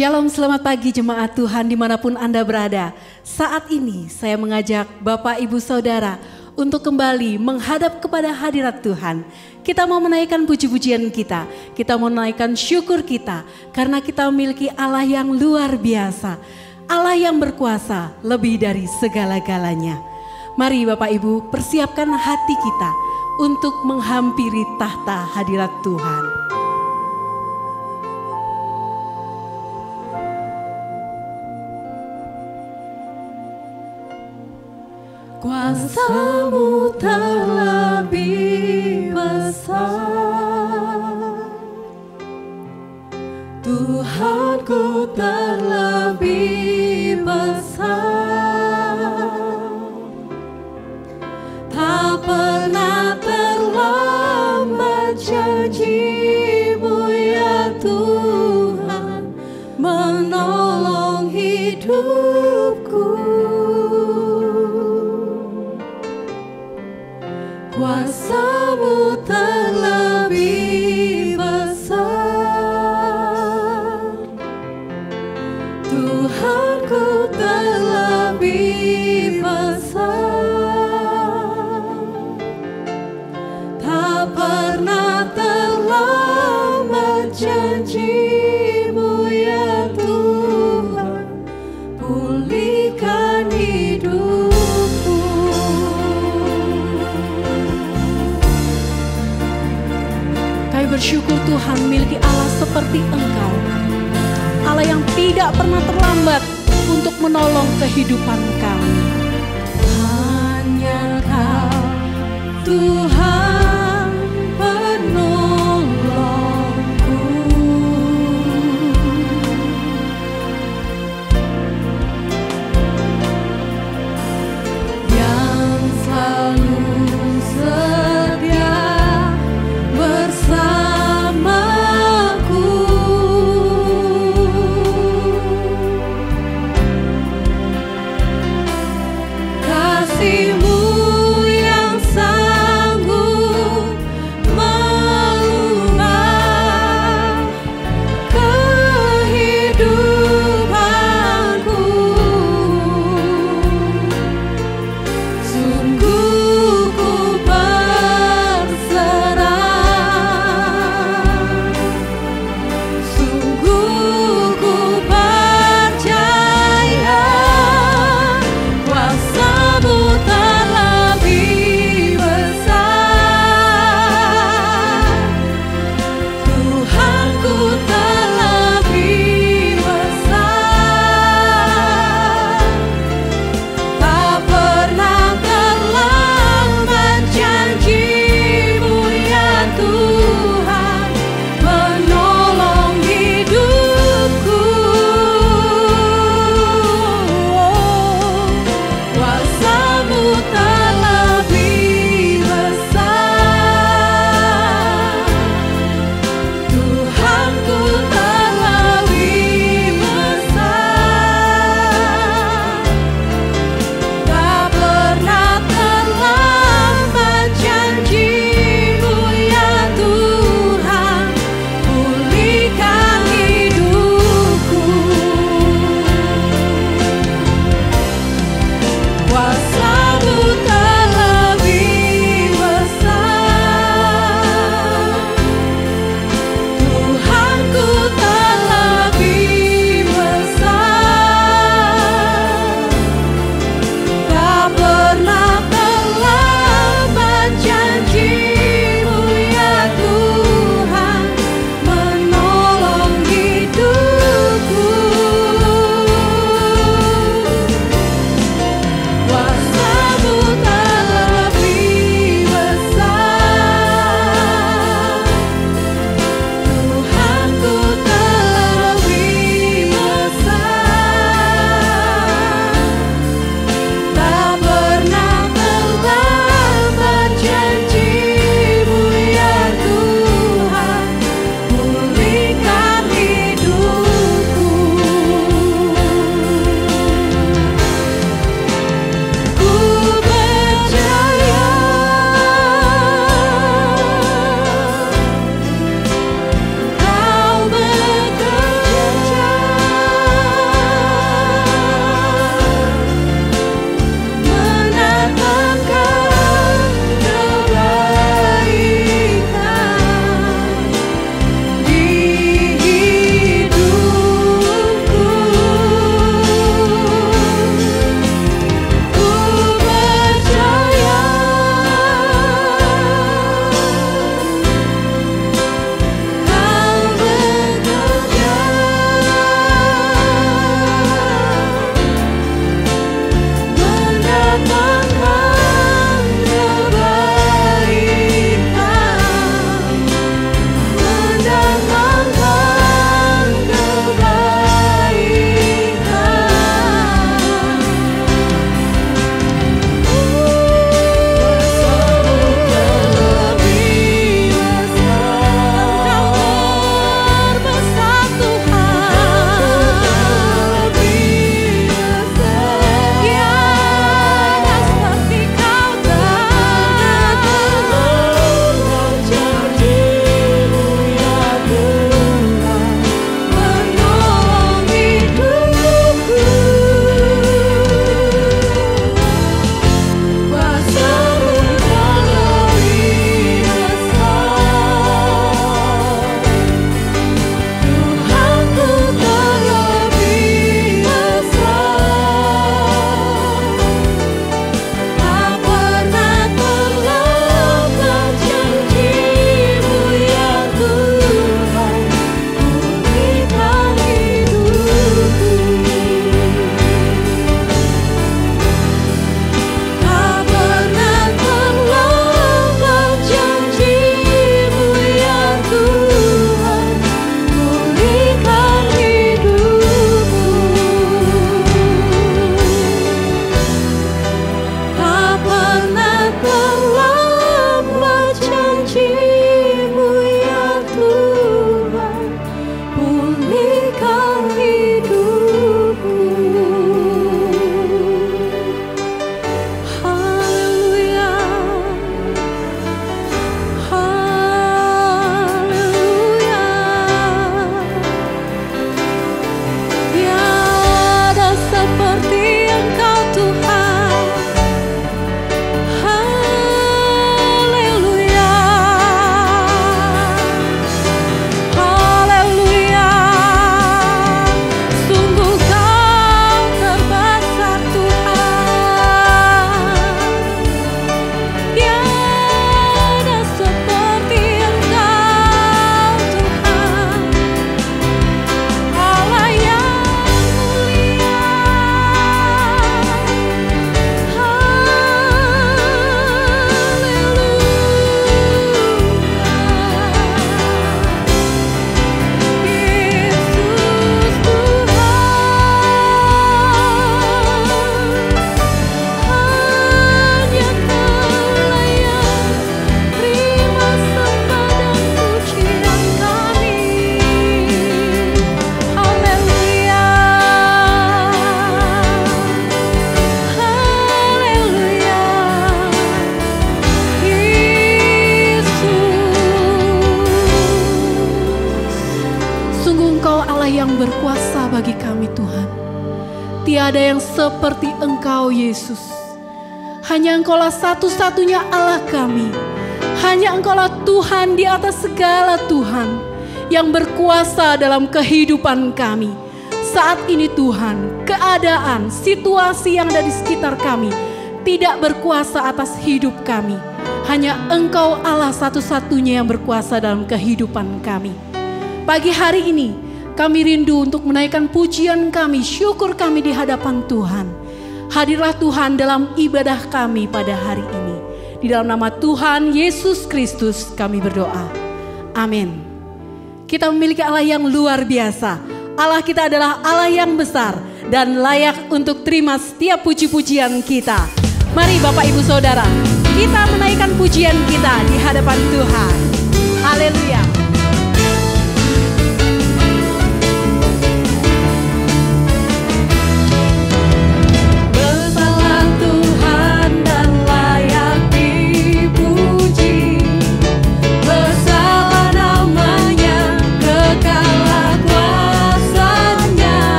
Shalom, selamat pagi jemaat Tuhan dimanapun Anda berada. Saat ini saya mengajak Bapak Ibu Saudara untuk kembali menghadap kepada hadirat Tuhan. Kita mau menaikkan puji-pujian kita mau menaikkan syukur kita, karena kita memiliki Allah yang luar biasa, Allah yang berkuasa lebih dari segala-galanya. Mari Bapak Ibu persiapkan hati kita untuk menghampiri tahta hadirat Tuhan. Kuasa-Mu terlebih besar, Tuhanku terlebih besar. Tak pernah terlambat janji-Mu ya Tuhan, menolong hidupku. Kuasa-Mu terlebih besar, Tuhanku terlebih besar. Tak pernah terlambat janji-Mu ya Tuhan, pulihkan hidupku. Bersyukur Tuhan miliki Allah seperti Engkau, Allah yang tidak pernah terlambat untuk menolong kehidupan kami. Hanya Kau Tuhan penolongku, yang selalu setia bersamaku. Kasih-Mu yang sanggup mengubah kehidupanku. Sungguh ku berserah, sungguh ku percaya. Kuasa-Mu Tiada yang seperti Engkau, Yesus. Hanya Engkaulah satu-satunya Allah kami. Hanya Engkaulah Tuhan di atas segala Tuhan yang berkuasa dalam kehidupan kami. Saat ini Tuhan, keadaan, situasi yang ada di sekitar kami tidak berkuasa atas hidup kami. Hanya Engkau Allah satu-satunya yang berkuasa dalam kehidupan kami. Pagi hari ini kami rindu untuk menaikkan pujian kami, syukur kami di hadapan Tuhan. Hadirlah Tuhan dalam ibadah kami pada hari ini. Di dalam nama Tuhan Yesus Kristus kami berdoa. Amin. Kita memiliki Allah yang luar biasa. Allah kita adalah Allah yang besar dan layak untuk terima setiap puji-pujian kita. Mari Bapak Ibu Saudara, kita menaikkan pujian kita di hadapan Tuhan. Haleluya.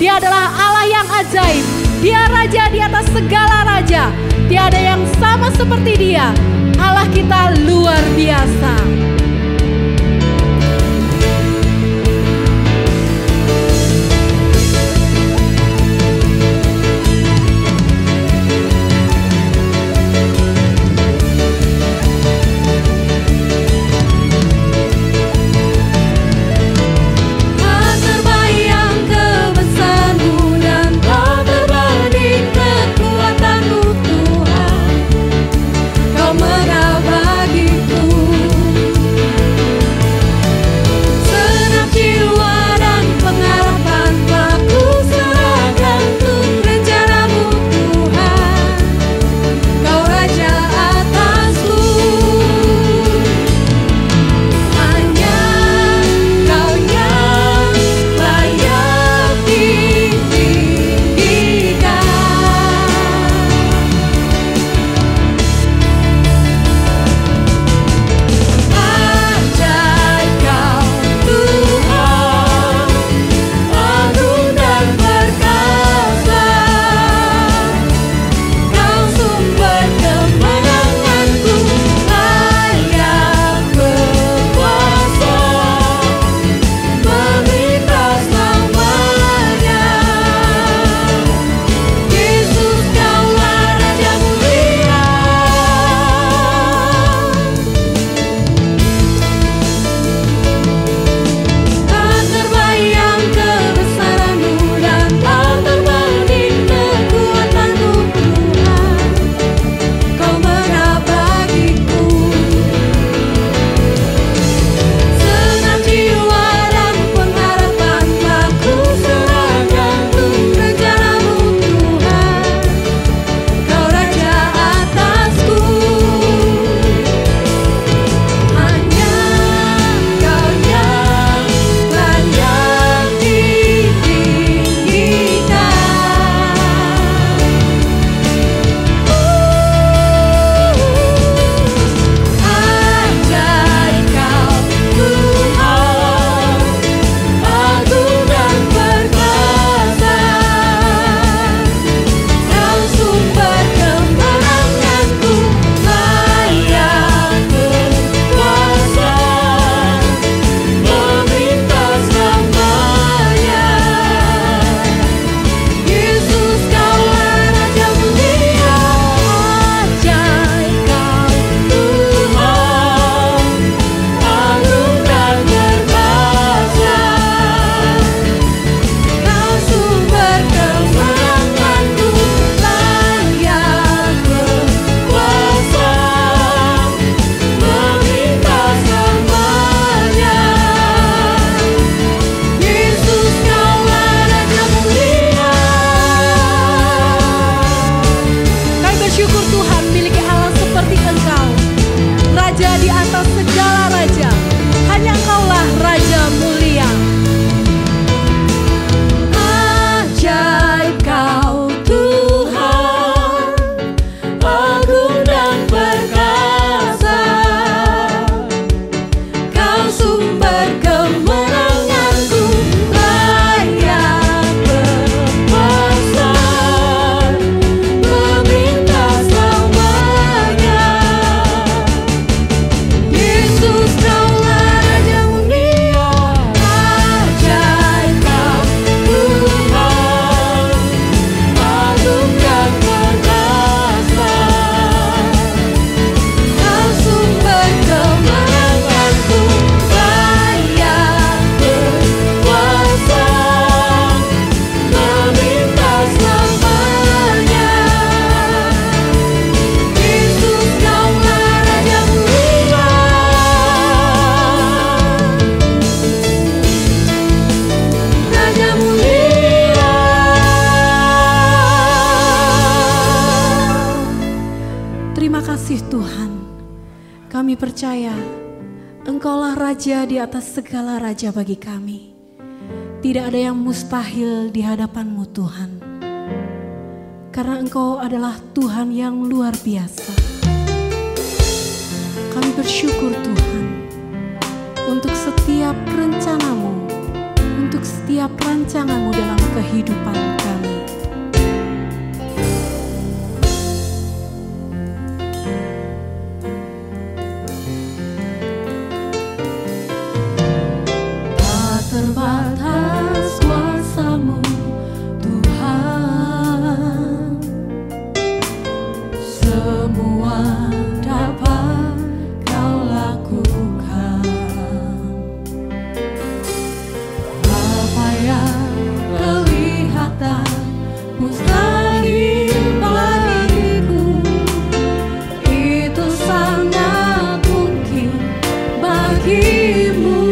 Dia adalah Allah yang ajaib. Dia raja di atas segala raja. Tiada yang sama seperti Dia. Allah kita luar biasa. Kami percaya Engkaulah Raja di atas segala raja bagi kami. Tidak ada yang mustahil di hadapan-Mu Tuhan. Karena Engkau adalah Tuhan yang luar biasa. Kami bersyukur Tuhan untuk setiap rencana-Mu, untuk setiap rancangan-Mu dalam kehidupan kami. Tak terbatas kuasa-Mu Tuhan, semua dapat Kau lakukan. Apa yang kelihatan mustahil bagiku, itu sangat mungkin bagimu.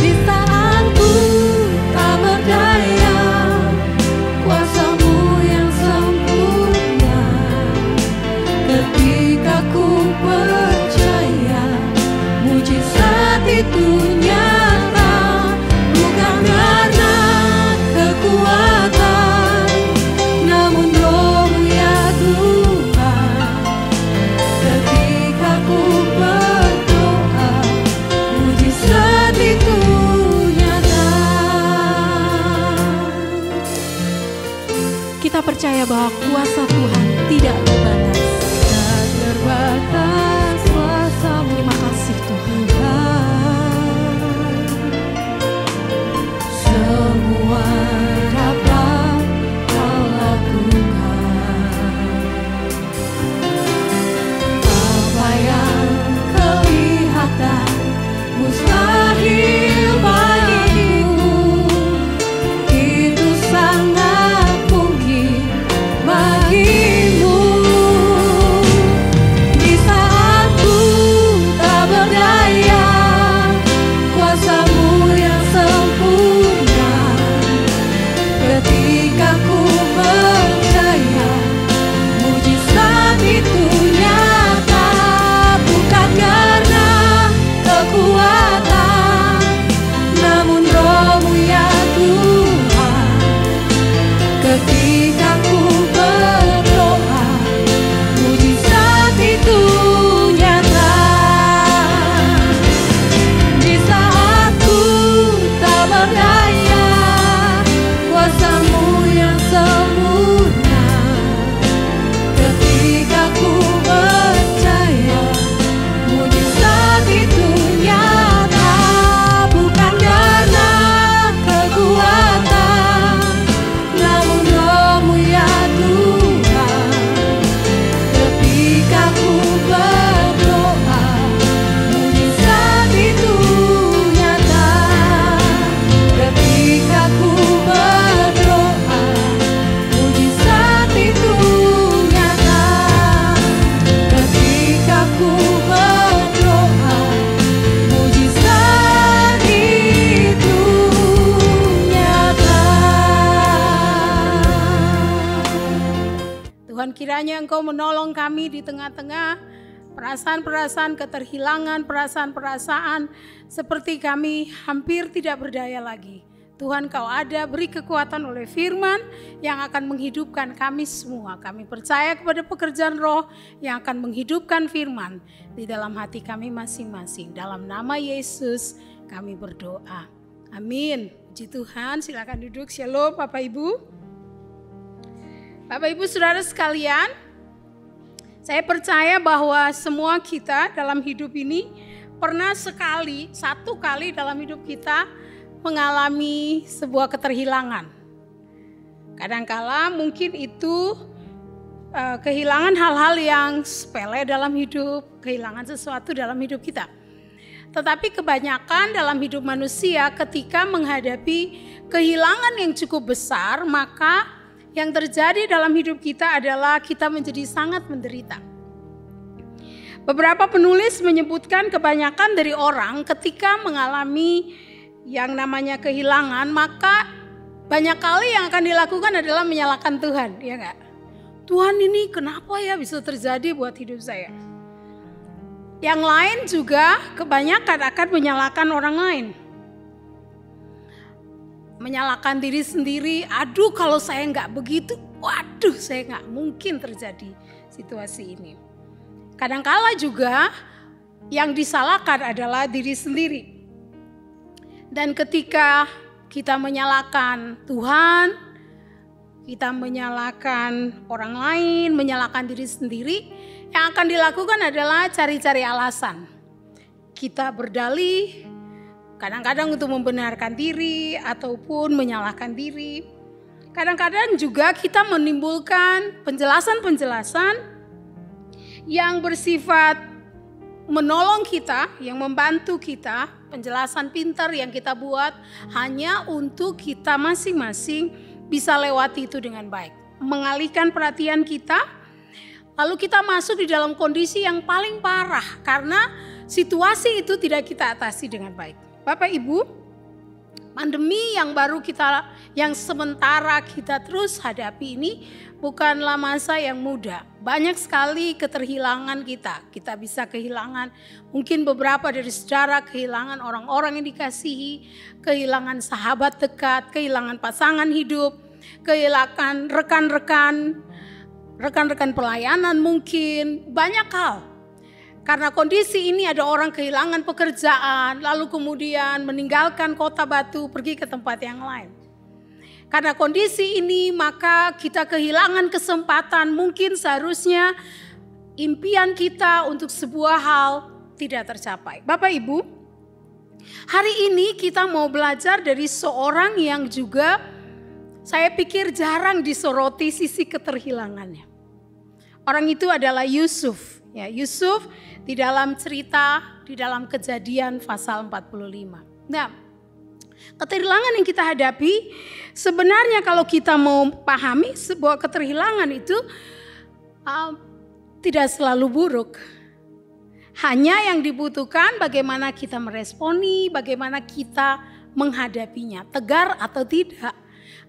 Di saat ku tak berdaya, kuasa-Mu yang sempurna. Ketika ku percaya, mujizat itu nyata. Bukan karena kekuatan, namun Roh-Mu ya Tuhan. Ketika ku berdoa, mujizat itu nyata. Kita percaya bahwa kuasa Tuhan tidak terbatas. Tak terbatas kuasa-Mu Terima kasih Tuhan. semua dapat Kau lakukan. Apa yang kelihatan mustahil bagiku, itu sangat mungkin bagimu. Di saat ku tak berdaya, kuasa-Mu yang sempurna. Ketika ku percaya, mujizat itu nyata. Bukan karena kekuatan, namun Roh-Mu ya Tuhan. Ketika ku berdoa, mujizat itu nyata. Di saat ku tak berdaya, kuasa-Mu yang sempurna. Ketika ku percaya, mujizat itu nyata. Bukan karena kekuatan, namun Roh-Mu ya Tuhan. Ketika ku berdoa, mujizat itu nyata. Ketika ku berdoa, mujizat itu nyata. Ketika ku berdoa, mujizat itu nyata. Tuhan, kiranya Engkau menolong kami di tengah-tengah perasaan-perasaan keterhilangan, perasaan-perasaan seperti kami hampir tidak berdaya lagi. Tuhan, Kau ada, beri kekuatan oleh firman yang akan menghidupkan kami semua. Kami percaya kepada pekerjaan Roh yang akan menghidupkan firman di dalam hati kami masing-masing. Dalam nama Yesus kami berdoa. Amin. Puji Tuhan, silakan duduk. Shalom Bapak Ibu. Bapak Ibu Saudara sekalian, saya percaya bahwa semua kita dalam hidup ini pernah satu kali dalam hidup kita mengalami sebuah keterhilangan. Kadangkala mungkin itu kehilangan hal-hal yang sepele dalam hidup, kehilangan sesuatu dalam hidup kita. Tetapi kebanyakan dalam hidup manusia ketika menghadapi kehilangan yang cukup besar, maka yang terjadi dalam hidup kita adalah kita menjadi sangat menderita. Beberapa penulis menyebutkan kebanyakan dari orang ketika mengalami yang namanya kehilangan, maka banyak kali yang akan dilakukan adalah menyalahkan Tuhan, ya enggak? Tuhan, ini kenapa ya bisa terjadi buat hidup saya? Yang lain juga kebanyakan akan menyalahkan orang lain. Menyalahkan diri sendiri, aduh kalau saya nggak begitu, waduh saya nggak mungkin terjadi situasi ini. Kadangkala juga yang disalahkan adalah diri sendiri. Dan ketika kita menyalahkan Tuhan, kita menyalahkan orang lain, menyalahkan diri sendiri, yang akan dilakukan adalah cari-cari alasan. Kita berdalih, kadang-kadang untuk membenarkan diri ataupun menyalahkan diri. Kadang-kadang juga kita menimbulkan penjelasan-penjelasan yang bersifat menolong kita, yang membantu kita, penjelasan pintar yang kita buat hanya untuk kita masing-masing bisa lewati itu dengan baik. Mengalihkan perhatian kita, lalu kita masuk di dalam kondisi yang paling parah karena situasi itu tidak kita atasi dengan baik. Bapak Ibu, pandemi yang sementara kita terus hadapi ini bukanlah masa yang mudah. Banyak sekali keterhilangan kita. Kita bisa kehilangan mungkin beberapa dari saudara, kehilangan orang-orang yang dikasihi, kehilangan sahabat dekat, kehilangan pasangan hidup, kehilangan rekan-rekan pelayanan mungkin, banyak hal. Karena kondisi ini ada orang kehilangan pekerjaan, lalu kemudian meninggalkan Kota Batu, pergi ke tempat yang lain. Karena kondisi ini maka kita kehilangan kesempatan, mungkin seharusnya impian kita untuk sebuah hal tidak tercapai. Bapak Ibu, hari ini kita mau belajar dari seorang yang juga saya pikir jarang disoroti sisi keterhilangannya. Orang itu adalah Yusuf. Ya, Yusuf di dalam cerita, di dalam Kejadian pasal 45. Nah, keterhilangan yang kita hadapi sebenarnya kalau kita mau pahami sebuah keterhilangan itu tidak selalu buruk. Hanya yang dibutuhkan bagaimana kita meresponi, bagaimana kita menghadapinya, tegar atau tidak.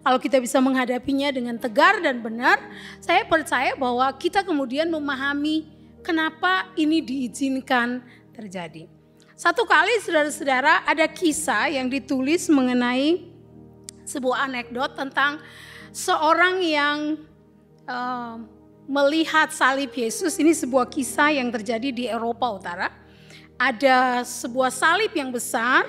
Kalau kita bisa menghadapinya dengan tegar dan benar, saya percaya bahwa kita kemudian memahami kenapa ini diizinkan terjadi. Satu kali saudara-saudara ada kisah yang ditulis mengenai sebuah anekdot tentang seorang yang melihat salib Yesus. Ini sebuah kisah yang terjadi di Eropa Utara. Ada sebuah salib yang besar,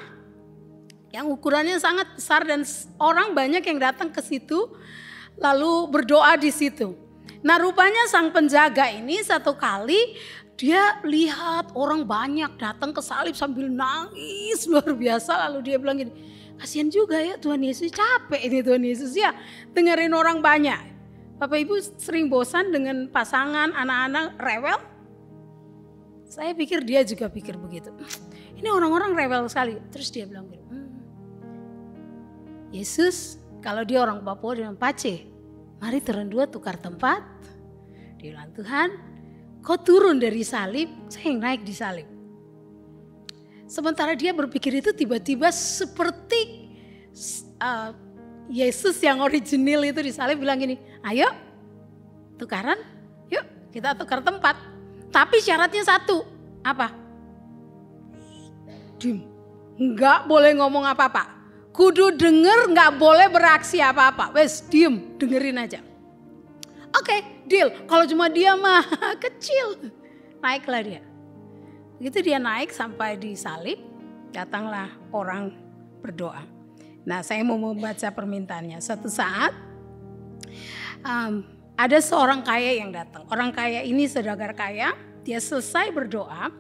yang ukurannya sangat besar dan orang banyak yang datang ke situ lalu berdoa di situ. Nah, rupanya sang penjaga ini satu kali dia lihat orang banyak datang ke salib sambil nangis luar biasa, lalu dia bilang gini, kasihan juga ya Tuhan Yesus, capek ini Tuhan Yesus ya dengerin orang banyak. Bapak Ibu sering bosan dengan pasangan anak-anak rewel? Saya pikir dia juga pikir begitu. Ini orang-orang rewel sekali. Terus dia bilang gini, Yesus, kalau dia orang Papua dengan Pace, mari turun dua tukar tempat. Dia bilang, Tuhan, kau turun dari salib, saya yang naik di salib. Sementara dia berpikir itu tiba-tiba seperti Yesus yang original itu di salib bilang gini, ayo tukaran, yuk kita tukar tempat. Tapi syaratnya satu, apa? Diam, nggak boleh ngomong apa-apa. Kudu denger, nggak boleh beraksi apa-apa. Wes, diem, dengerin aja. Oke, deal. Kalau cuma dia mah kecil, naiklah dia. Begitu dia naik sampai di salib, datanglah orang berdoa. Nah, saya mau membaca permintaannya. Suatu saat ada seorang kaya yang datang. Orang kaya ini saudagar kaya. Dia selesai berdoa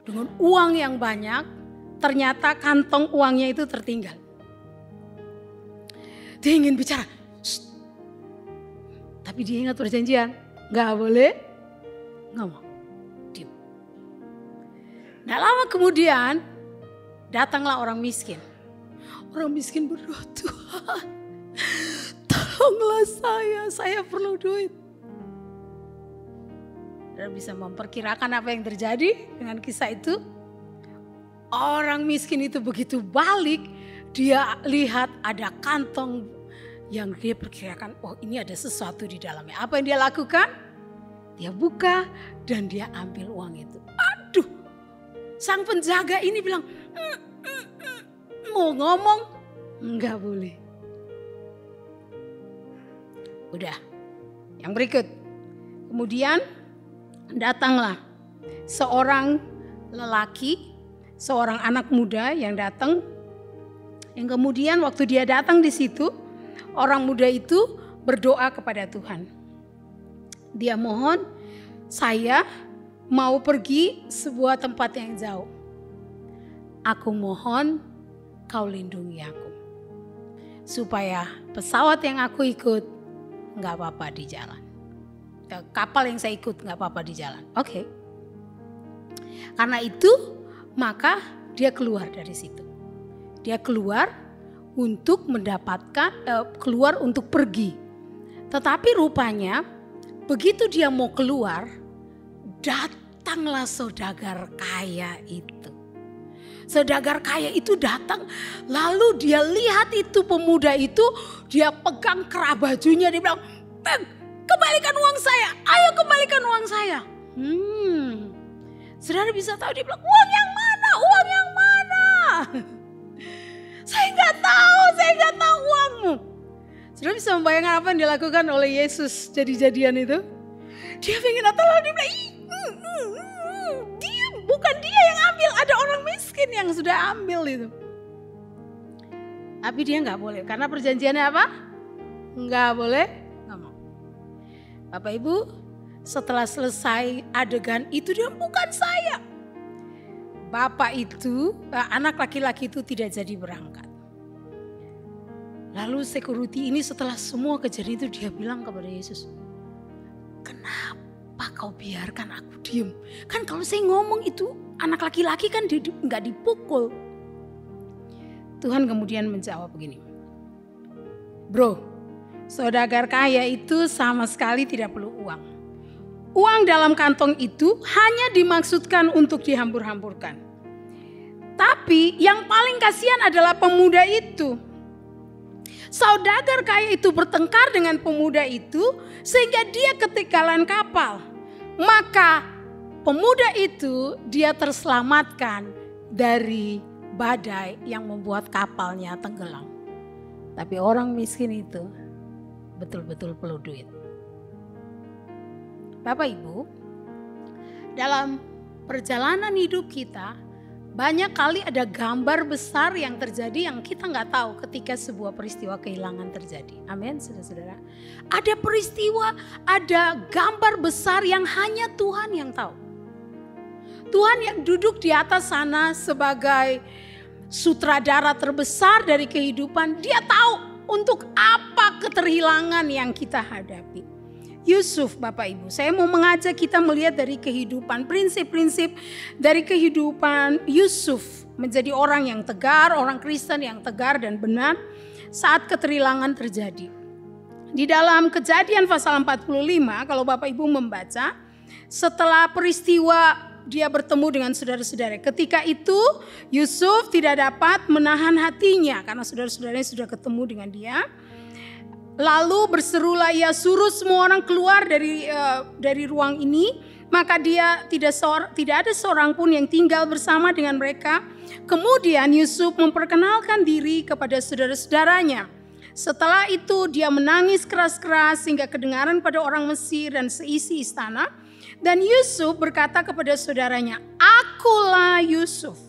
dengan uang yang banyak. Ternyata kantong uangnya itu tertinggal. Dia ingin bicara, shh. Tapi dia ingat perjanjian, nggak boleh ngomong, diam. Nah, lama kemudian datanglah orang miskin. Orang miskin berdoa, Tuhan, tolonglah saya perlu duit. Dan bisa memperkirakan apa yang terjadi dengan kisah itu. Orang miskin itu begitu balik, dia lihat ada kantong yang dia perkirakan, oh ini ada sesuatu di dalamnya. Apa yang dia lakukan? Dia buka dan dia ambil uang itu. Sang penjaga ini bilang, mau ngomong, enggak boleh. Udah, yang berikut. Kemudian datanglah seorang lelaki, seorang anak muda yang datang. Yang kemudian waktu dia datang di situ, orang muda itu berdoa kepada Tuhan. Dia mohon, saya mau pergi sebuah tempat yang jauh. Aku mohon kau lindungi aku. Supaya pesawat yang aku ikut gak apa-apa di jalan. Kapal yang saya ikut gak apa-apa di jalan. Oke. Karena itu maka dia keluar dari situ. Dia keluar untuk mendapatkan, keluar untuk pergi. Tetapi rupanya begitu dia mau keluar, datanglah saudagar kaya itu. Saudagar kaya itu datang, lalu dia lihat itu pemuda itu, dia pegang kerah bajunya, dia bilang, kembalikan uang saya, ayo kembalikan uang saya. Saudara bisa tahu, dia bilang, uang yang mana, uang yang mana? Saya nggak tahu uangmu. Saudara bisa membayangkan apa yang dilakukan oleh Yesus jadi-jadian itu? Dia pengen tolong, dia bilang, dia bukan dia yang ambil, ada orang miskin yang sudah ambil itu. Tapi dia nggak boleh, karena perjanjiannya apa? Nggak boleh ngomong. Bapak Ibu, setelah selesai adegan itu, dia bukan saya. Bapak itu, anak laki-laki itu tidak jadi berangkat. Lalu security ini setelah semua kejadian itu dia bilang kepada Yesus, kenapa kau biarkan aku diem? Kan kalau saya ngomong itu anak laki-laki kan nggak dipukul. Tuhan kemudian menjawab begini, bro, saudagar kaya itu sama sekali tidak perlu uang. Uang dalam kantong itu hanya dimaksudkan untuk dihambur-hamburkan. Tapi yang paling kasihan adalah pemuda itu. Saudagar kaya itu bertengkar dengan pemuda itu sehingga dia ketinggalan kapal. Maka pemuda itu dia terselamatkan dari badai yang membuat kapalnya tenggelam. Tapi orang miskin itu betul-betul perlu duit. Bapak Ibu, dalam perjalanan hidup kita banyak kali ada gambar besar yang terjadi yang kita nggak tahu ketika sebuah peristiwa kehilangan terjadi. Amin, saudara-saudara. Ada peristiwa, ada gambar besar yang hanya Tuhan yang tahu. Tuhan yang duduk di atas sana sebagai sutradara terbesar dari kehidupan, dia tahu untuk apa keterhilangan yang kita hadapi. Yusuf, Bapak Ibu, saya mau mengajak kita melihat dari kehidupan, prinsip-prinsip dari kehidupan Yusuf menjadi orang yang tegar, orang Kristen yang tegar dan benar saat keterhilangan terjadi. Di dalam Kejadian pasal 45, kalau Bapak Ibu membaca, setelah peristiwa dia bertemu dengan saudara-saudara. Ketika itu Yusuf tidak dapat menahan hatinya karena saudara-saudaranya sudah ketemu dengan dia. Lalu berserulah, ia suruh semua orang keluar dari ruang ini. Maka dia tidak ada seorang pun yang tinggal bersama dengan mereka. Kemudian Yusuf memperkenalkan diri kepada saudara-saudaranya. Setelah itu dia menangis keras-keras sehingga kedengaran pada orang Mesir dan seisi istana. Dan Yusuf berkata kepada saudaranya, akulah Yusuf.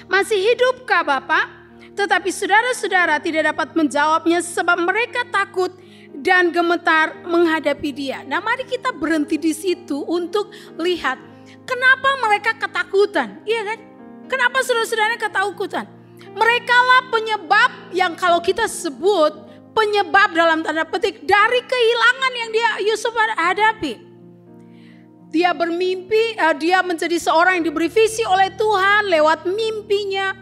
Masih hidupkah Bapak? Tetapi saudara-saudara tidak dapat menjawabnya sebab mereka takut dan gemetar menghadapi dia. Nah, mari kita berhenti di situ untuk lihat kenapa mereka ketakutan. Iya kan? Kenapa saudara-saudaranya ketakutan? Mereka lah penyebab yang kalau kita sebut penyebab dalam tanda petik dari kehilangan yang Yusuf hadapi. Dia bermimpi, dia menjadi seorang yang diberi visi oleh Tuhan lewat mimpinya.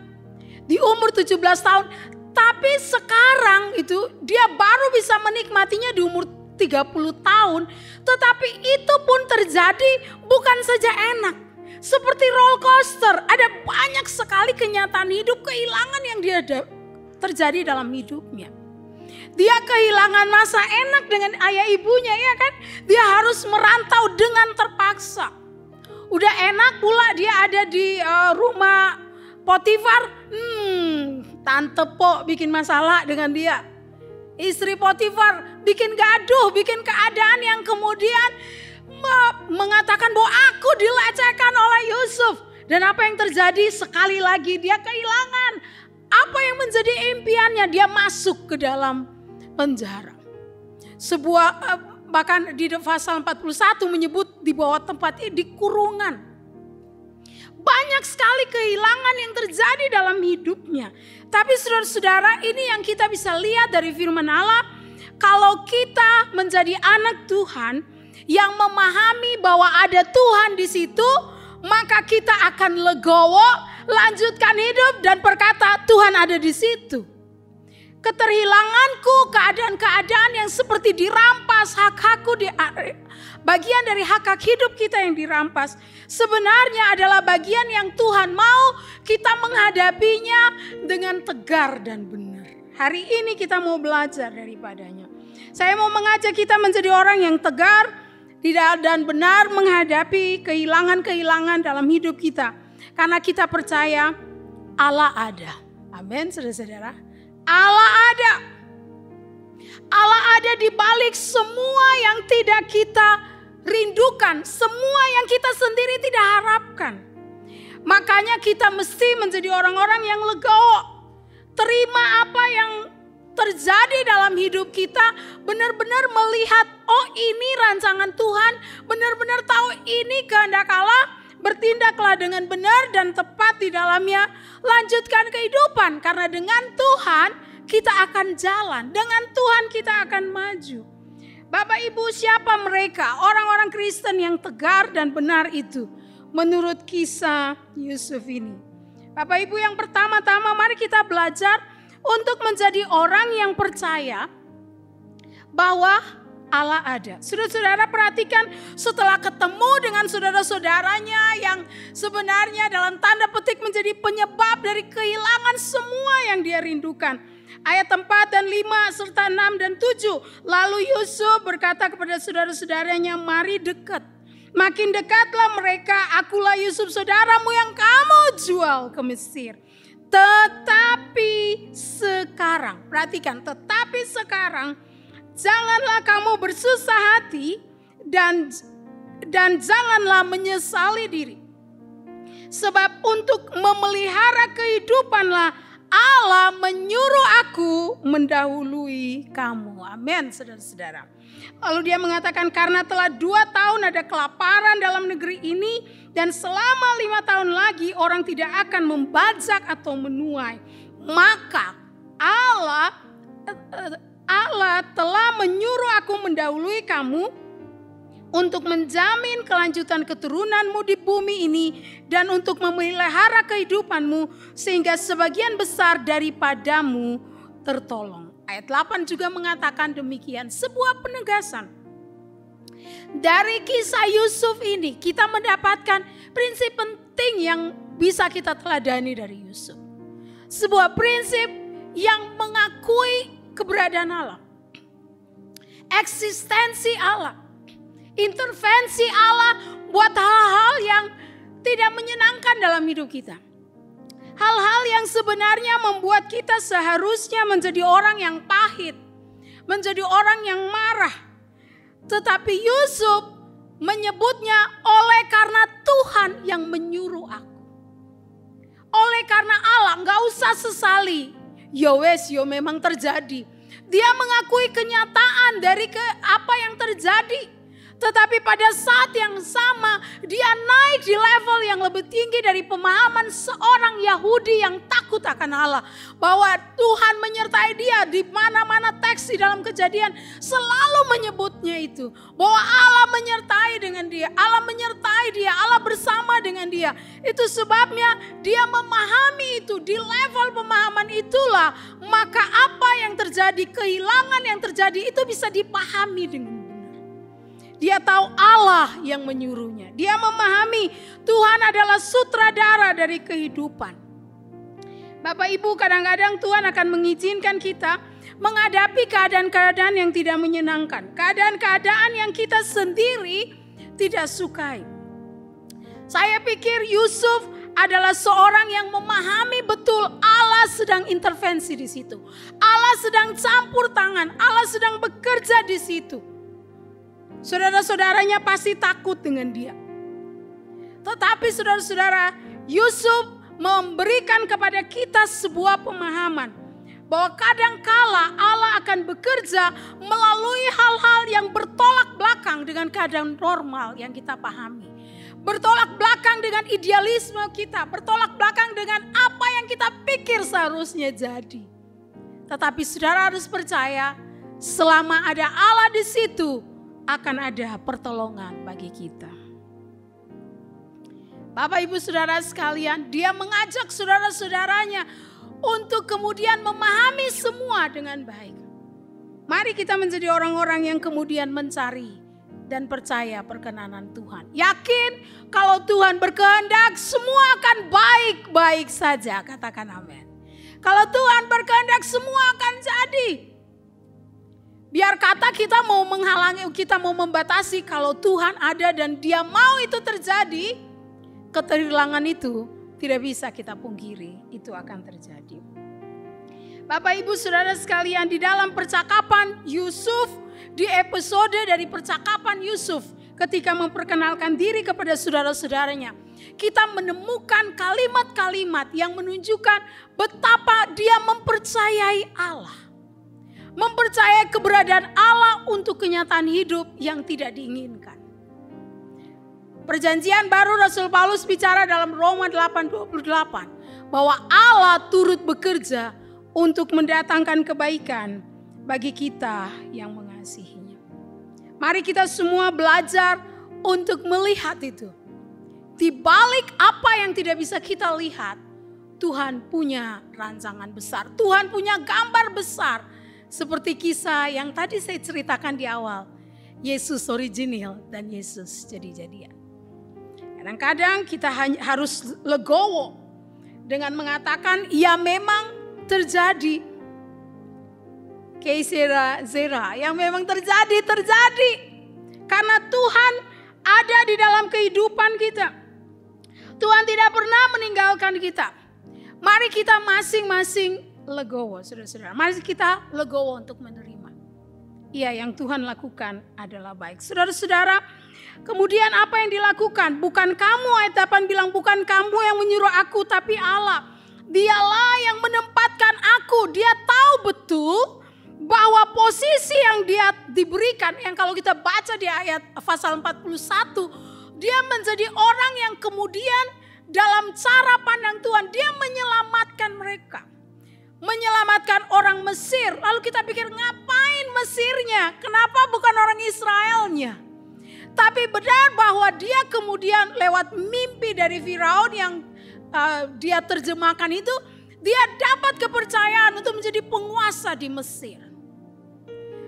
Di umur 17 tahun, tapi sekarang itu dia baru bisa menikmatinya di umur 30 tahun. Tetapi itu pun terjadi bukan saja enak. Seperti roller coaster, ada banyak sekali kenyataan hidup, kehilangan yang dia terjadi dalam hidupnya. Dia kehilangan masa enak dengan ayah ibunya, ya kan? Dia harus merantau dengan terpaksa. Udah enak pula dia ada di rumah Potifar. Tante Po bikin masalah dengan dia. Istri Potifar bikin gaduh, bikin keadaan yang kemudian mengatakan bahwa aku dilecehkan oleh Yusuf. Dan apa yang terjadi? Sekali lagi dia kehilangan apa yang menjadi impiannya. Dia masuk ke dalam penjara. Bahkan di pasal 41 menyebut di bawah tempat ini di kurungan. Banyak sekali kehilangan yang terjadi dalam hidupnya. Tapi saudara-saudara, ini yang kita bisa lihat dari firman Allah. Kalau kita menjadi anak Tuhan yang memahami bahwa ada Tuhan di situ, maka kita akan legowo, lanjutkan hidup dan berkata, Tuhan ada di situ. Keterhilanganku, keadaan-keadaan yang seperti dirampas, hak-hakku, bagian dari hak-hak hidup kita yang dirampas, sebenarnya adalah bagian yang Tuhan mau kita menghadapinya dengan tegar dan benar. Hari ini kita mau belajar daripadanya. Saya mau mengajak kita menjadi orang yang tegar dan benar menghadapi kehilangan-kehilangan dalam hidup kita. Karena kita percaya Allah ada. Amin, saudara-saudara. Allah ada. Allah ada di balik semua yang tidak kita rindukan, semua yang kita sendiri tidak harapkan. Makanya kita mesti menjadi orang-orang yang legowo. Terima apa yang terjadi dalam hidup kita, benar-benar melihat, oh ini rancangan Tuhan, benar-benar tahu ini kehendak Allah, bertindaklah dengan benar dan tepat di dalamnya, lanjutkan kehidupan. Karena dengan Tuhan kita akan jalan, dengan Tuhan kita akan maju. Bapak Ibu, siapa mereka? Orang-orang Kristen yang tegar dan benar itu menurut kisah Yusuf ini. Bapak Ibu, yang pertama-tama mari kita belajar untuk menjadi orang yang percaya bahwa Allah ada. Saudara-saudara perhatikan, setelah ketemu dengan saudara-saudaranya yang sebenarnya dalam tanda petik menjadi penyebab dari kehilangan semua yang dia rindukan. Ayat 4 dan 5 serta 6 dan 7. Lalu Yusuf berkata kepada saudara-saudaranya, mari dekat. Makin dekatlah mereka, akulah Yusuf saudaramu yang kamu jual ke Mesir. Tetapi sekarang, perhatikan, tetapi sekarang janganlah kamu bersusah hati dan janganlah menyesali diri. Sebab untuk memelihara kehidupanlah Allah menyuruh aku mendahului kamu. Amin, saudara-saudara. Lalu dia mengatakan, karena telah 2 tahun ada kelaparan dalam negeri ini, dan selama 5 tahun lagi orang tidak akan membajak atau menuai. Maka Allah telah menyuruh aku mendahului kamu untuk menjamin kelanjutan keturunanmu di bumi ini dan untuk memelihara kehidupanmu sehingga sebagian besar daripadamu tertolong. Ayat 8 juga mengatakan demikian, sebuah penegasan. Dari kisah Yusuf ini kita mendapatkan prinsip penting yang bisa kita teladani dari Yusuf. Sebuah prinsip yang mengakui keberadaan Allah, eksistensi Allah, intervensi Allah buat hal-hal yang tidak menyenangkan dalam hidup kita. Hal-hal yang sebenarnya membuat kita seharusnya menjadi orang yang pahit, menjadi orang yang marah. Tetapi Yusuf menyebutnya oleh karena Tuhan yang menyuruh aku. Oleh karena Allah, gak usah sesali. Yo wes, yo memang terjadi. Dia mengakui kenyataan dari apa yang terjadi. Tetapi pada saat yang sama dia naik di level yang lebih tinggi dari pemahaman seorang Yahudi yang takut akan Allah. Bahwa Tuhan menyertai dia di mana-mana teks di dalam Kejadian selalu menyebutnya itu. Bahwa Allah menyertai dengan dia, Allah menyertai dia, Allah bersama dengan dia. Itu sebabnya dia memahami itu, di level pemahaman itulah maka apa yang terjadi, kehilangan yang terjadi itu bisa dipahami dengan benar. Dia tahu Allah yang menyuruhnya. Dia memahami Tuhan adalah sutradara dari kehidupan. Bapak Ibu, kadang-kadang Tuhan akan mengizinkan kita menghadapi keadaan-keadaan yang tidak menyenangkan. Keadaan-keadaan yang kita sendiri tidak sukai. Saya pikir Yusuf adalah seorang yang memahami betul Allah sedang intervensi di situ. Allah sedang campur tangan, Allah sedang bekerja di situ. Saudara-saudaranya pasti takut dengan dia. Tetapi saudara-saudara, Yusuf memberikan kepada kita sebuah pemahaman bahwa kadangkala Allah akan bekerja melalui hal-hal yang bertolak belakang dengan keadaan normal yang kita pahami. Bertolak belakang dengan idealisme kita, bertolak belakang dengan apa yang kita pikir seharusnya jadi. Tetapi saudara harus percaya, selama ada Allah di situ, akan ada pertolongan bagi kita. Bapak ibu saudara sekalian, dia mengajak saudara-saudaranya untuk kemudian memahami semua dengan baik. Mari kita menjadi orang-orang yang kemudian mencari dan percaya perkenanan Tuhan. Yakin kalau Tuhan berkehendak semua akan baik-baik saja. Katakan amin. Kalau Tuhan berkehendak semua akan jadi. Biar kata kita mau menghalangi, kita mau membatasi, kalau Tuhan ada dan dia mau itu terjadi, keterhilangan itu tidak bisa kita pungkiri, itu akan terjadi. Bapak ibu saudara sekalian, di dalam percakapan Yusuf, di episode dari percakapan Yusuf ketika memperkenalkan diri kepada saudara-saudaranya, kita menemukan kalimat-kalimat yang menunjukkan betapa dia mempercayai Allah. Mempercayai keberadaan Allah untuk kenyataan hidup yang tidak diinginkan. Perjanjian baru Rasul Paulus bicara dalam Roma 8:28 bahwa Allah turut bekerja untuk mendatangkan kebaikan bagi kita yang mengasihinya. Mari kita semua belajar untuk melihat itu. Di balik apa yang tidak bisa kita lihat, Tuhan punya rancangan besar. Tuhan punya gambar besar. Seperti kisah yang tadi saya ceritakan di awal. Yesus original dan Yesus jadi-jadian. Kadang-kadang kita harus legowo dengan mengatakan ya memang terjadi. Zera yang memang terjadi. Karena Tuhan ada di dalam kehidupan kita. Tuhan tidak pernah meninggalkan kita. Mari kita masing-masing legowo, saudara-saudara. Mari kita legowo untuk menerima. Iya, yang Tuhan lakukan adalah baik. Saudara-saudara, kemudian apa yang dilakukan? Bukan kamu, ayat 8 bilang, bukan kamu yang menyuruh aku, tapi Allah. Dialah yang menempatkan aku. Dia tahu betul bahwa posisi yang dia diberikan, yang kalau kita baca di ayat pasal 41, dia menjadi orang yang kemudian dalam cara pandang Tuhan, dia menyelamatkan mereka. Menyelamatkan orang Mesir. Lalu kita pikir ngapain Mesirnya? Kenapa bukan orang Israelnya? Tapi benar bahwa dia kemudian lewat mimpi dari Firaun yang dia terjemahkan itu, dia dapat kepercayaan untuk menjadi penguasa di Mesir.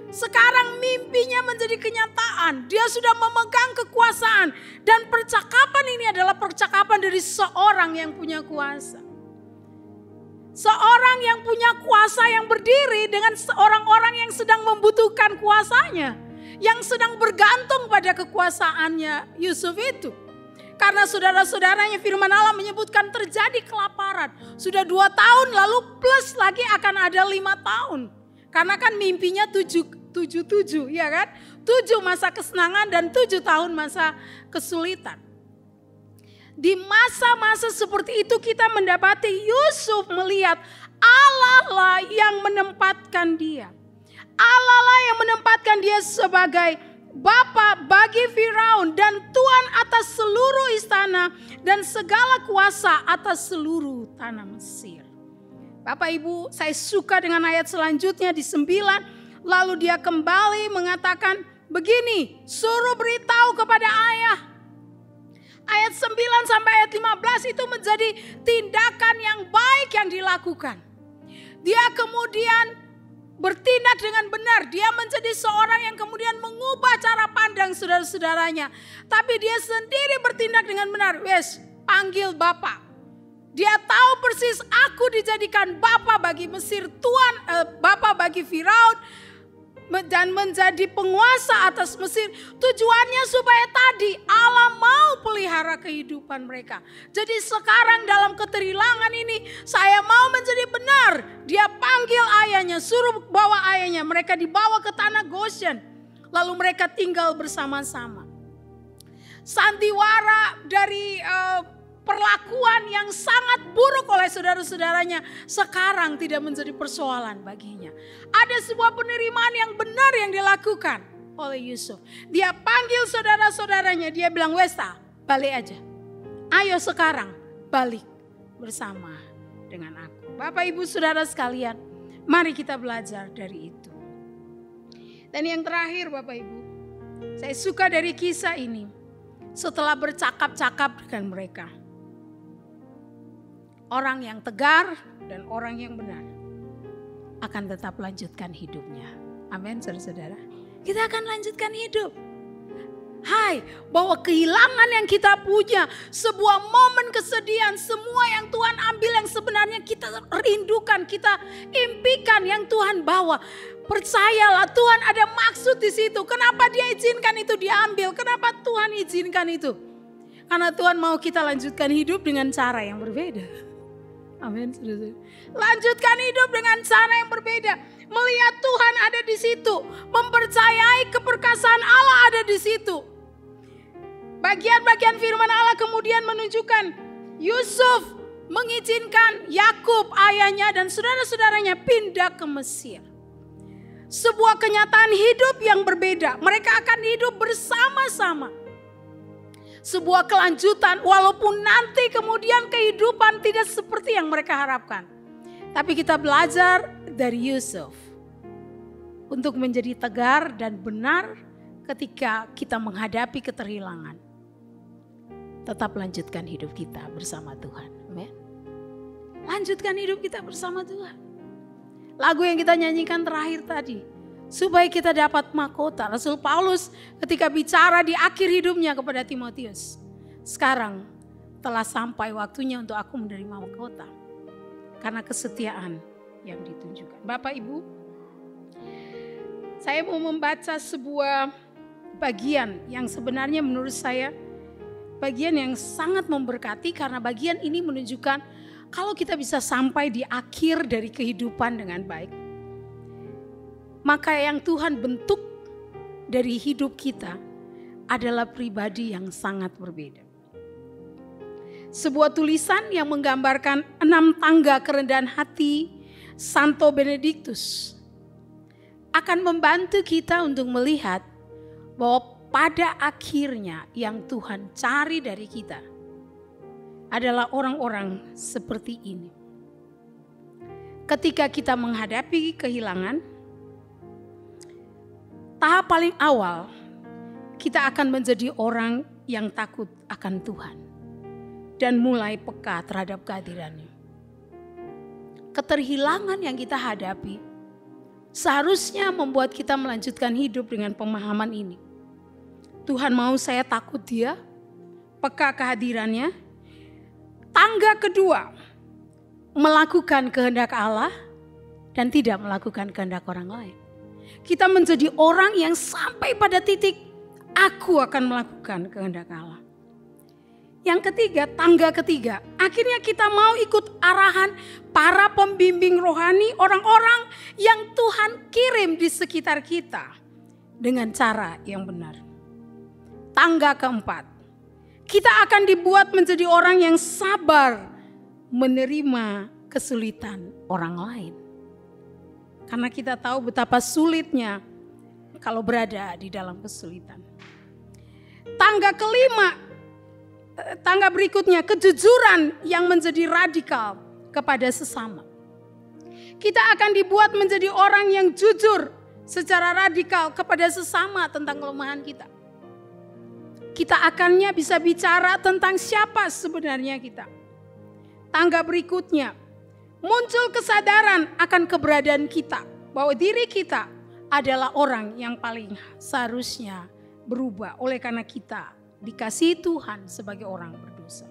Sekarang mimpinya menjadi kenyataan. Dia sudah memegang kekuasaan. Dan percakapan ini adalah percakapan dari seorang yang punya kuasa. Seorang yang punya kuasa yang berdiri dengan orang-orang yang sedang membutuhkan kuasanya. Yang sedang bergantung pada kekuasaannya Yusuf itu. Karena saudara-saudaranya firman Allah menyebutkan terjadi kelaparan. Sudah 2 tahun lalu plus lagi akan ada 5 tahun. Karena kan mimpinya 7, ya kan? 7 masa kesenangan dan 7 tahun masa kesulitan. Di masa-masa seperti itu kita mendapati Yusuf melihat Allah lah yang menempatkan dia. Allah lah yang menempatkan dia sebagai bapa bagi Firaun dan tuan atas seluruh istana dan segala kuasa atas seluruh tanah Mesir. Bapak Ibu, saya suka dengan ayat selanjutnya di 9. Lalu dia kembali mengatakan begini, suruh beritahu kepada ayah. Ayat 9 sampai ayat 15 itu menjadi tindakan yang baik yang dilakukan. Dia kemudian bertindak dengan benar. Dia menjadi seorang yang kemudian mengubah cara pandang saudara-saudaranya. Tapi dia sendiri bertindak dengan benar. Wes, panggil Bapak. Dia tahu persis aku dijadikan Bapak bagi Mesir, Tuan Bapak bagi Firaun. dan menjadi penguasa atas Mesir. Tujuannya supaya tadi Allah mau pelihara kehidupan mereka. Jadi sekarang dalam keterhilangan ini saya mau menjadi benar. Dia panggil ayahnya, suruh bawa ayahnya. Mereka dibawa ke tanah Goshen. Lalu mereka tinggal bersama-sama. Sandiwara dari perlakuan yang sangat buruk oleh saudara-saudaranya sekarang tidak menjadi persoalan baginya. Ada sebuah penerimaan yang benar yang dilakukan oleh Yusuf. Dia panggil saudara-saudaranya, dia bilang, Westa, balik aja. Ayo sekarang balik bersama dengan aku. Bapak Ibu Saudara sekalian, mari kita belajar dari itu. Dan yang terakhir Bapak Ibu, saya suka dari kisah ini. Setelah bercakap-cakap dengan mereka, orang yang tegar dan orang yang benar akan tetap lanjutkan hidupnya. Amin, saudara-saudara. Kita akan lanjutkan hidup. Hai, bahwa kehilangan yang kita punya, sebuah momen kesedihan, semua yang Tuhan ambil yang sebenarnya kita rindukan, kita impikan yang Tuhan bawa. Percayalah Tuhan ada maksud di situ. Kenapa dia izinkan itu diambil? Kenapa Tuhan izinkan itu? Karena Tuhan mau kita lanjutkan hidup dengan cara yang berbeda. Amin. Lanjutkan hidup dengan cara yang berbeda. Melihat Tuhan ada di situ. Mempercayai keperkasaan Allah ada di situ. Bagian-bagian firman Allah kemudian menunjukkan Yusuf mengizinkan Yakub ayahnya dan saudara-saudaranya pindah ke Mesir. Sebuah kenyataan hidup yang berbeda. Mereka akan hidup bersama-sama. Sebuah kelanjutan walaupun nanti kemudian kehidupan tidak seperti yang mereka harapkan. Tapi kita belajar dari Yusuf untuk menjadi tegar dan benar ketika kita menghadapi keterhilangan. Tetap lanjutkan hidup kita bersama Tuhan. Amen. Lanjutkan hidup kita bersama Tuhan. Lagu yang kita nyanyikan terakhir tadi. Supaya kita dapat mahkota. Rasul Paulus ketika bicara di akhir hidupnya kepada Timotius. Sekarang telah sampai waktunya untuk aku menerima mahkota. Karena kesetiaan yang ditunjukkan. Bapak Ibu, saya mau membaca sebuah bagian yang sebenarnya menurut saya bagian yang sangat memberkati. Karena bagian ini menunjukkan kalau kita bisa sampai di akhir dari kehidupan dengan baik. Maka yang Tuhan bentuk dari hidup kita adalah pribadi yang sangat berbeda. Sebuah tulisan yang menggambarkan 6 tangga kerendahan hati Santo Benedictus akan membantu kita untuk melihat bahwa pada akhirnya yang Tuhan cari dari kita adalah orang-orang seperti ini. Ketika kita menghadapi kehilangan, tahap paling awal, kita akan menjadi orang yang takut akan Tuhan. Dan mulai peka terhadap kehadirannya. Keterhilangan yang kita hadapi, seharusnya membuat kita melanjutkan hidup dengan pemahaman ini. Tuhan mau saya takut Dia, peka kehadirannya. Tangga kedua, melakukan kehendak Allah dan tidak melakukan kehendak orang lain. Kita menjadi orang yang sampai pada titik aku akan melakukan kehendak Allah. Yang ketiga, tangga ketiga, akhirnya kita mau ikut arahan para pembimbing rohani, orang-orang yang Tuhan kirim di sekitar kita dengan cara yang benar. Tangga keempat, kita akan dibuat menjadi orang yang sabar menerima kesulitan orang lain. Karena kita tahu betapa sulitnya kalau berada di dalam kesulitan. Tangga kelima, tangga berikutnya, kejujuran yang menjadi radikal kepada sesama. Kita akan dibuat menjadi orang yang jujur secara radikal kepada sesama tentang kelemahan kita. Kita akannya bisa bicara tentang siapa sebenarnya kita. Tangga berikutnya, muncul kesadaran akan keberadaan kita. Bahwa diri kita adalah orang yang paling seharusnya berubah. Oleh karena kita dikasihi Tuhan sebagai orang berdosa.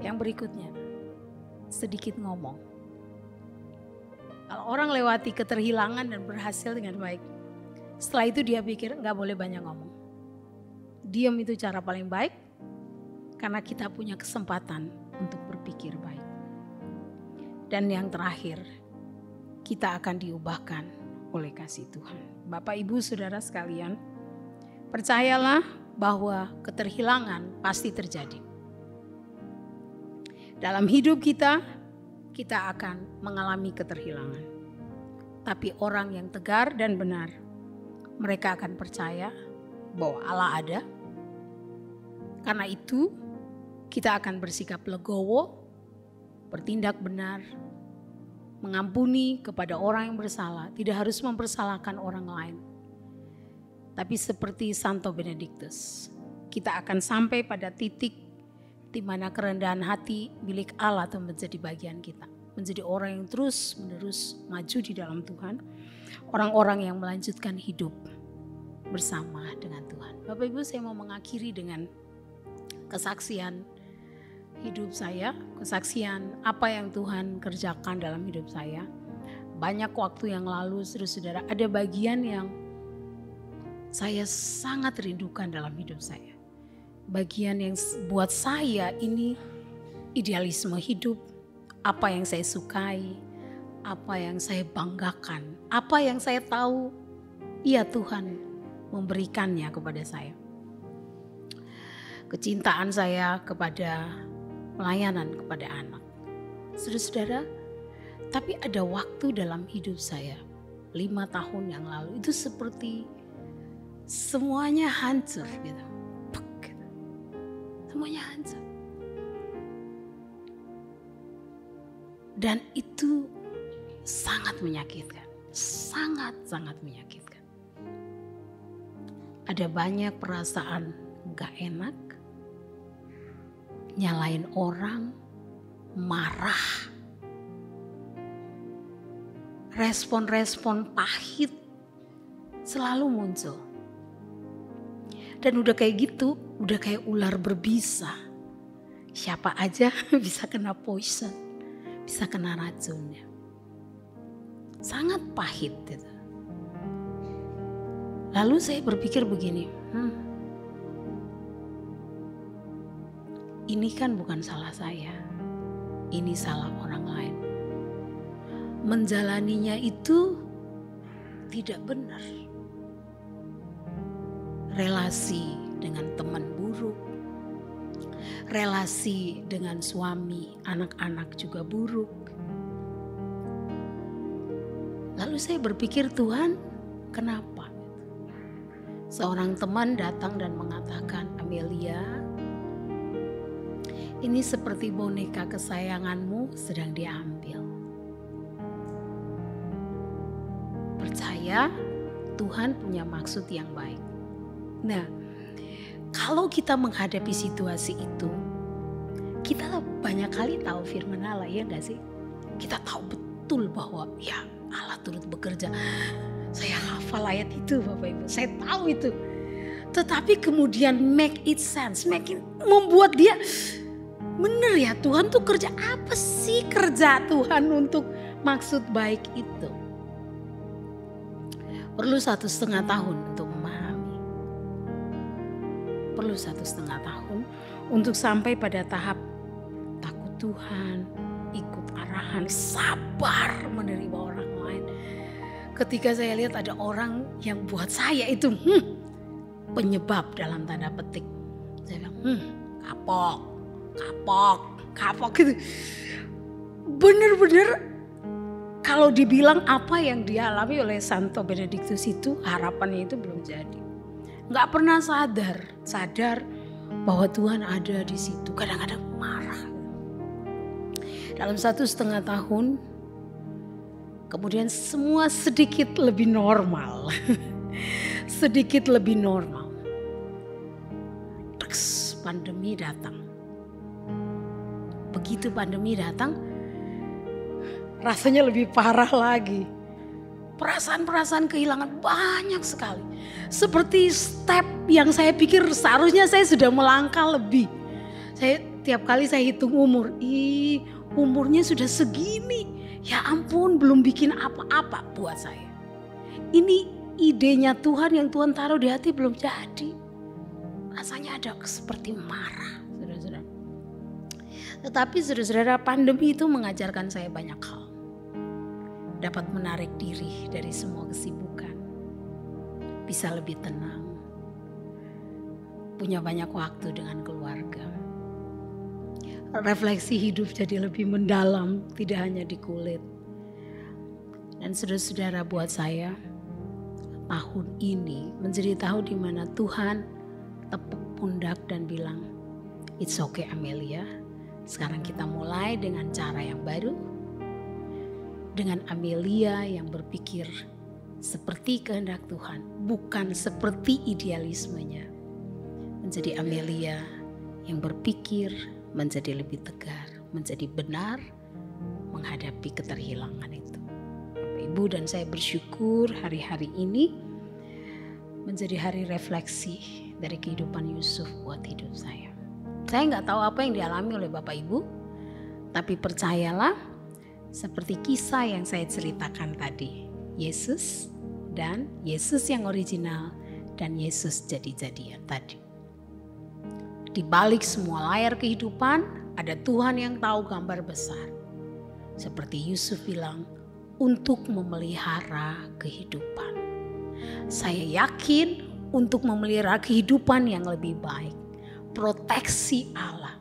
Yang berikutnya, sedikit ngomong. Kalau orang lewati keterhilangan dan berhasil dengan baik, setelah itu dia pikir nggak boleh banyak ngomong. Diam itu cara paling baik, karena kita punya kesempatan untuk berpikir baik. Dan yang terakhir, kita akan diubahkan oleh kasih Tuhan. Bapak, Ibu, Saudara sekalian, percayalah bahwa keterhilangan pasti terjadi. Dalam hidup kita akan mengalami keterhilangan. Tapi orang yang tegar dan benar, mereka akan percaya bahwa Allah ada. Karena itu kita akan bersikap legowo, bertindak benar, mengampuni kepada orang yang bersalah, tidak harus mempersalahkan orang lain. Tapi seperti Santo Benedictus, kita akan sampai pada titik di mana kerendahan hati milik Allah itu menjadi bagian kita. Menjadi orang yang terus menerus maju di dalam Tuhan. Orang-orang yang melanjutkan hidup bersama dengan Tuhan. Bapak Ibu, saya mau mengakhiri dengan kesaksian hidup saya. Kesaksian apa yang Tuhan kerjakan dalam hidup saya. Banyak waktu yang lalu, saudara-saudara, ada bagian yang saya sangat rindukan dalam hidup saya. Bagian yang buat saya ini idealisme hidup, apa yang saya sukai, apa yang saya banggakan, apa yang saya tahu, iya Tuhan memberikannya kepada saya. Kecintaan saya kepada pelayanan kepada anak. Saudara-saudara, tapi ada waktu dalam hidup saya, 5 tahun yang lalu, itu seperti semuanya hancur gitu. Semuanya hancur. Dan itu sangat menyakitkan. Sangat-sangat menyakitkan. Ada banyak perasaan gak enak. Nyalain orang. Marah. Respon-respon pahit selalu muncul. Dan udah kayak gitu, udah kayak ular berbisa. Siapa aja bisa kena poison, bisa kena racunnya. Sangat pahit gitu. Lalu saya berpikir begini, ini kan bukan salah saya, ini salah orang lain. Menjalaninya itu tidak benar. Relasi dengan teman buruk, relasi dengan suami, anak-anak juga buruk. Lalu saya berpikir, Tuhan, kenapa? Seorang teman datang dan mengatakan, Amelia, ini seperti boneka kesayanganmu sedang diambil. Percaya Tuhan punya maksud yang baik. Nah, kalau kita menghadapi situasi itu, kita banyak kali tahu firman Allah, ya gak sih? Kita tahu betul bahwa ya Allah turut bekerja. Saya hafal ayat itu Bapak Ibu, saya tahu itu. Tetapi kemudian make it sense, membuat dia bener ya, Tuhan tuh kerja apa sih kerja Tuhan untuk maksud baik itu. Perlu 1,5 tahun untuk memahami. Perlu 1,5 tahun untuk sampai pada tahap takut Tuhan, ikut arahan, sabar menerima orang lain. Ketika saya lihat ada orang yang buat saya itu penyebab dalam tanda petik. Saya bilang kapok gitu. Bener-bener kalau dibilang apa yang dialami oleh Santo Benedictus itu, harapannya itu belum jadi. Gak pernah sadar bahwa Tuhan ada di situ. Kadang-kadang marah. Dalam 1,5 tahun, kemudian semua sedikit lebih normal. Sedikit lebih normal. Terus pandemi datang. Begitu pandemi datang, rasanya lebih parah lagi. Perasaan-perasaan kehilangan banyak sekali. Seperti step yang saya pikir seharusnya saya sudah melangkah lebih. Tiap kali saya hitung umur, umurnya sudah segini. Ya ampun, belum bikin apa-apa buat saya. Ini idenya Tuhan yang Tuhan taruh di hati belum jadi. Rasanya ada seperti marah, saudara-saudara. Tetapi saudara-saudara, pandemi itu mengajarkan saya banyak hal. Dapat menarik diri dari semua kesibukan. Bisa lebih tenang. Punya banyak waktu dengan keluarga. Refleksi hidup jadi lebih mendalam, tidak hanya di kulit. Dan saudara-saudara, buat saya, tahun ini menjadi tahun di mana Tuhan tepuk pundak dan bilang, "It's okay Amelia, sekarang kita mulai dengan cara yang baru. Dengan Amelia yang berpikir seperti kehendak Tuhan, bukan seperti idealismenya. Menjadi Amelia yang berpikir menjadi lebih tegar, menjadi benar, menghadapi keterhilangan itu." Ibu dan saya bersyukur hari-hari ini menjadi hari refleksi dari kehidupan Yusuf buat hidup saya. Saya nggak tahu apa yang dialami oleh Bapak Ibu, tapi percayalah seperti kisah yang saya ceritakan tadi. Yesus dan Yesus yang original dan Yesus jadi-jadian tadi. Di balik semua layar kehidupan ada Tuhan yang tahu gambar besar. Seperti Yusuf bilang, untuk memelihara kehidupan. Saya yakin untuk memelihara kehidupan yang lebih baik. Proteksi Allah,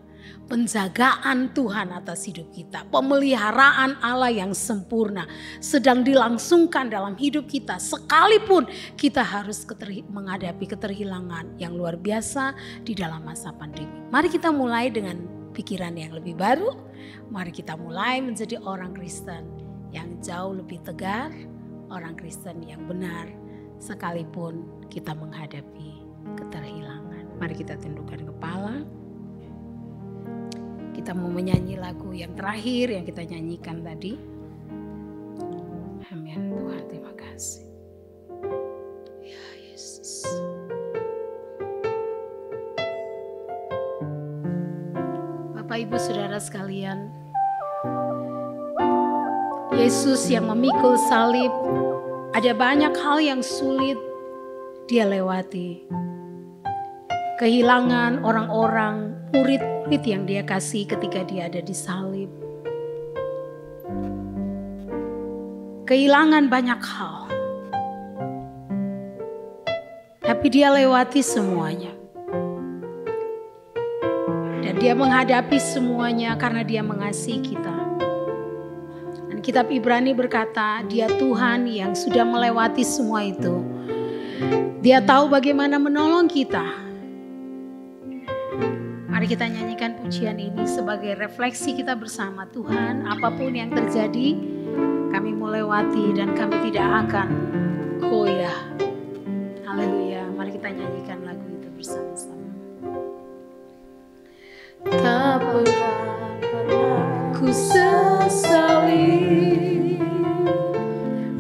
penjagaan Tuhan atas hidup kita, pemeliharaan Allah yang sempurna sedang dilangsungkan dalam hidup kita. Sekalipun kita harus menghadapi keterhilangan yang luar biasa di dalam masa pandemi. Mari kita mulai dengan pikiran yang lebih baru. Mari kita mulai menjadi orang Kristen yang jauh lebih tegar, orang Kristen yang benar, sekalipun kita menghadapi keterhilangan. Mari kita tundukkan kepala. Kita mau menyanyi lagu yang terakhir yang kita nyanyikan tadi. Amin. Tuhan, terima kasih. Ya Yesus. Bapak Ibu Saudara sekalian, Yesus yang memikul salib, ada banyak hal yang sulit dia lewati. Kehilangan orang-orang, murid-murid yang dia kasih ketika dia ada di salib. Kehilangan banyak hal. Tapi dia lewati semuanya. Dan dia menghadapi semuanya karena dia mengasihi kita. Dan kitab Ibrani berkata, dia Tuhan yang sudah melewati semua itu. Dia tahu bagaimana menolong kita. Mari kita nyanyikan pujian ini sebagai refleksi kita bersama. Tuhan, apapun yang terjadi, kami melewati dan kami tidak akan goyah. Haleluya. Mari kita nyanyikan lagu itu bersama-sama. Tak pernah ku sesali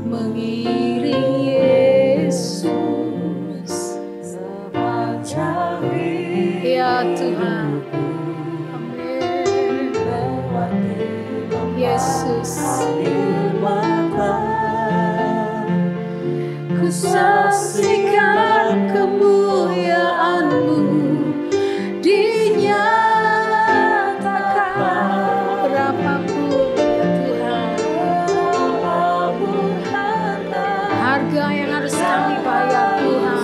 mengiring Yesus sepanjang hidup. Ya Tuhan, amin. Yesus, ku saksikan kemuliaan-Mu dinyatakan. Berapapun ya Tuhan, harga yang harus kami bayar Tuhan,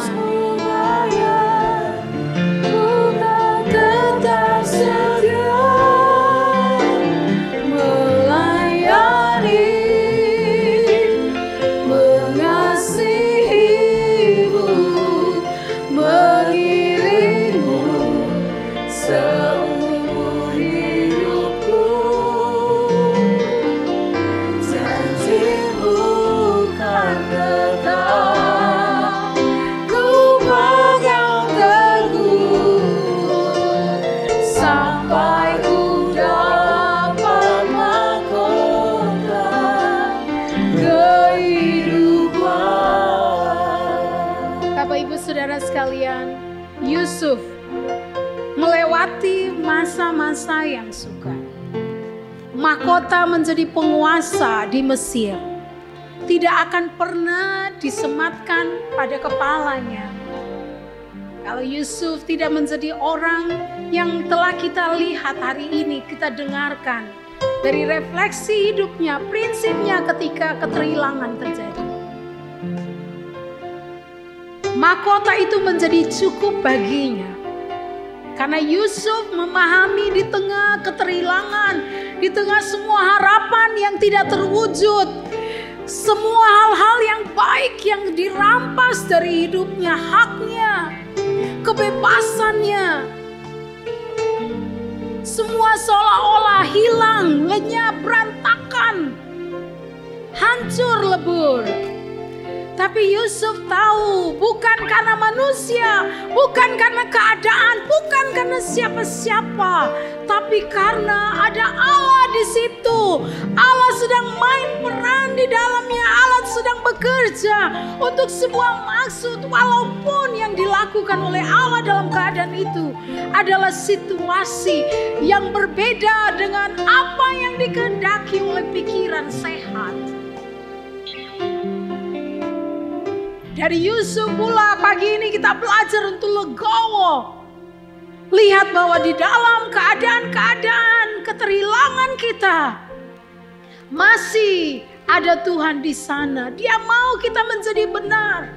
tetap setia melayani, mengasihi-Mu, mengiring-Mu seumur hidupku. Janji-Mu kan tetap ku pegang teguh sampai ku dapat mahkota kehidupan. Bapak Ibu Saudara sekalian, Yusuf melewati masa-masa yang sukar. mahkota menjadi penguasa di Mesir tidak akan pernah disematkan pada kepalanya. Kalau Yusuf tidak menjadi orang yang telah kita lihat hari ini, kita dengarkan dari refleksi hidupnya, prinsipnya ketika keterhilangan terjadi. Mahkota itu menjadi cukup baginya. Karena Yusuf memahami di tengah keterhilangan, di tengah semua harapan yang tidak terwujud, semua hal-hal yang baik yang dirampas dari hidupnya, haknya, kebebasannya, semua seolah-olah hilang, lenyap, berantakan, hancur lebur. Tapi Yusuf tahu bukan karena manusia, bukan karena keadaan, bukan karena siapa-siapa, tapi karena ada Allah di situ. Allah sedang main peran di dalamnya, Allah sedang bekerja untuk sebuah maksud, walaupun yang dilakukan oleh Allah dalam keadaan itu adalah situasi yang berbeda dengan apa yang dikehendaki oleh pikiran sehat. Dari Yusuf pula pagi ini kita belajar untuk legowo. Lihat bahwa di dalam keadaan-keadaan keterhilangan kita masih ada Tuhan di sana. Dia mau kita menjadi benar,